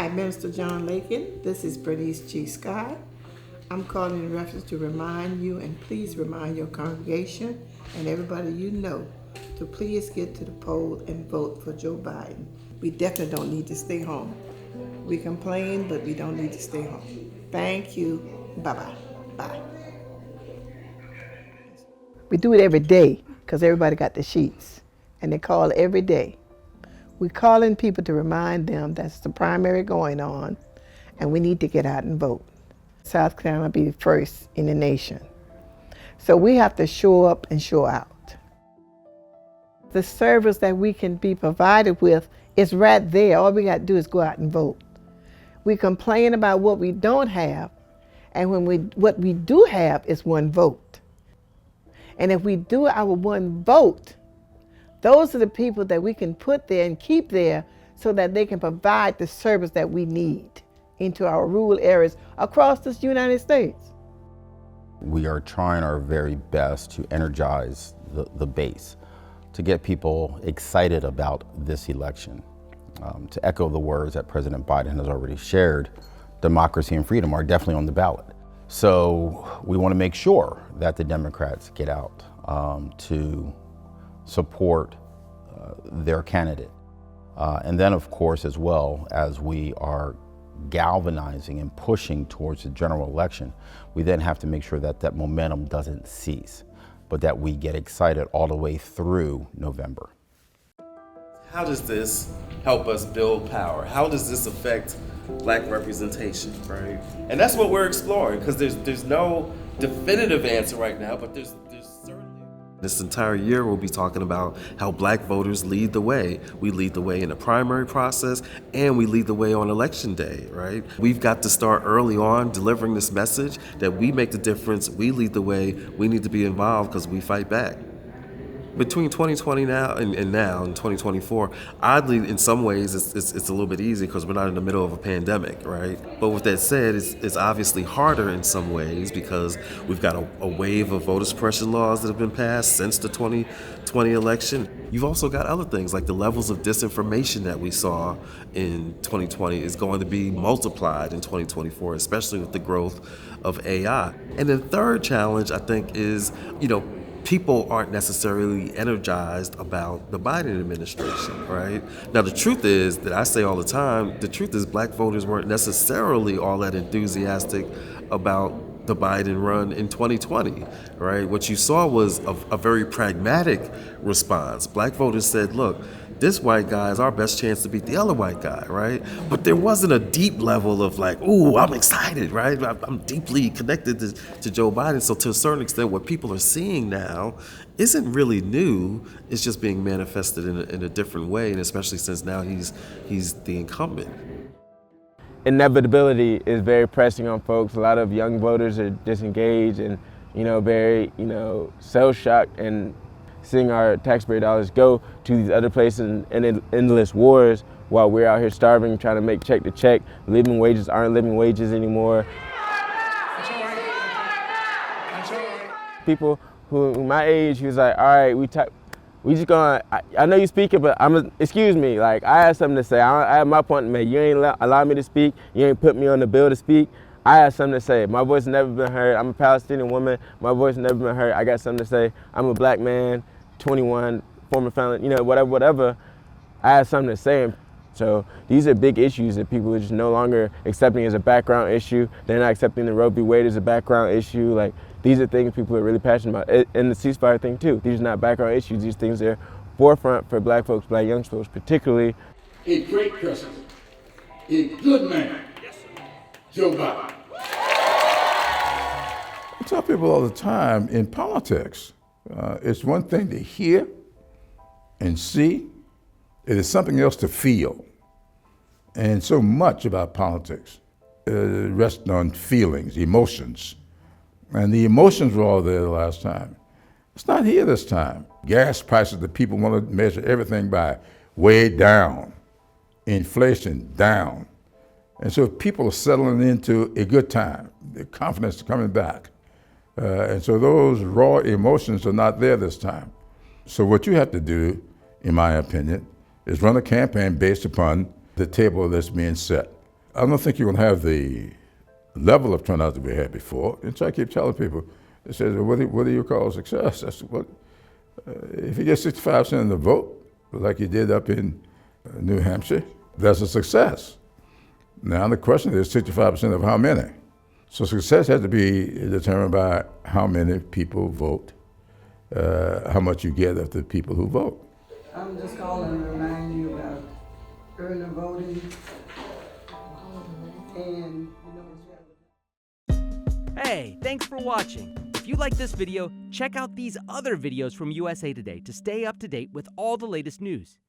Hi, Minister John Lakin. This is Bernice G Scott. I'm calling in reference to remind you, and please remind your congregation and everybody you know to please get to the poll and vote for Joe Biden. We definitely don't need to stay home. We complain, but we don't need to stay home. Thank you. Bye-bye. Bye. We do it every day because everybody got the sheets, and they call every day. We're calling people to remind them that's the primary going on, and we need to get out and vote. South Carolina be first in the nation. So we have to show up and show out. The service that we can be provided with is right there. All we got to do is go out and vote. We complain about what we don't have, and what we do have is one vote. And if we do our one vote, those are the people that we can put there and keep there so that they can provide the service that we need into our rural areas across this United States. We are trying our very best to energize the base, to get people excited about this election. To echo the words that President Biden has already shared, democracy and freedom are definitely on the ballot. So we want to make sure that the Democrats get out to support their candidate. And then, of course, as well, as we are galvanizing and pushing towards the general election, we then have to make sure that that momentum doesn't cease, but that we get excited all the way through November. How does this help us build power? How does this affect Black representation, right? And that's what we're exploring, because there's no definitive answer right now, but there's certainly. This entire year we'll be talking about how Black voters lead the way. We lead the way in the primary process, and we lead the way on election day, right? We've got to start early on delivering this message that we make the difference, we lead the way, we need to be involved because we fight back. Between 2020 now and 2024, oddly, in some ways, it's a little bit easy because we're not in the middle of a pandemic, right? But with that said, it's obviously harder in some ways because we've got a wave of voter suppression laws that have been passed since the 2020 election. You've also got other things like the levels of disinformation that we saw in 2020 is going to be multiplied in 2024, especially with the growth of AI. And the third challenge, I think, is, people aren't necessarily energized about the Biden administration, right? Now, the truth is that I say all the time, the truth is Black voters weren't necessarily all that enthusiastic about the Biden run in 2020, right? What you saw was a very pragmatic response. Black voters said, look, this white guy is our best chance to beat the other white guy, right? But there wasn't a deep level of like, ooh, I'm excited, right? I'm deeply connected to Joe Biden. So to a certain extent, what people are seeing now isn't really new. It's just being manifested in a different way, and especially since now he's the incumbent. Inevitability is very pressing on folks. A lot of young voters are disengaged and, very, cell-shocked and seeing our taxpayer dollars go to these other places and in endless wars while we're out here starving, trying to make check to check. Living wages aren't living wages anymore. People who my age, he was like, all right, we just gonna, I know you speaking, but excuse me, like I have something to say. I have my point to make. You ain't allow me to speak. You ain't put me on the bill to speak. I have something to say. My voice has never been heard. I'm a Palestinian woman. My voice has never been heard. I got something to say. I'm a Black man, 21, former felon, whatever. I have something to say. So these are big issues that people are just no longer accepting as a background issue. They're not accepting the Roe v. Wade as a background issue. Like, these are things people are really passionate about. And the ceasefire thing too. These are not background issues. These things are forefront for Black folks, Black young folks particularly. A great president, a good man, Joe Biden. I tell people all the time, in politics, it's one thing to hear and see. It is something else to feel. And so much about politics rests on feelings, emotions. And the emotions were all there the last time. It's not here this time. Gas prices that people want to measure everything by, way down. Inflation, down. And so people are settling into a good time. The confidence is coming back. And so those raw emotions are not there this time. So what you have to do, in my opinion, is run a campaign based upon the table that's being set. I don't think you're going to have the level of turnout that we had before. And so I keep telling people, they say, what do you call success? I said, if you get 65% of the vote, like you did up in New Hampshire, that's a success. Now the question is 65% of how many? So success has to be determined by how many people vote, how much you get of the people who vote. I'm just calling to remind you about early voting and Hey, thanks for watching. If you like this video, check out these other videos from USA Today to stay up to date with all the latest news.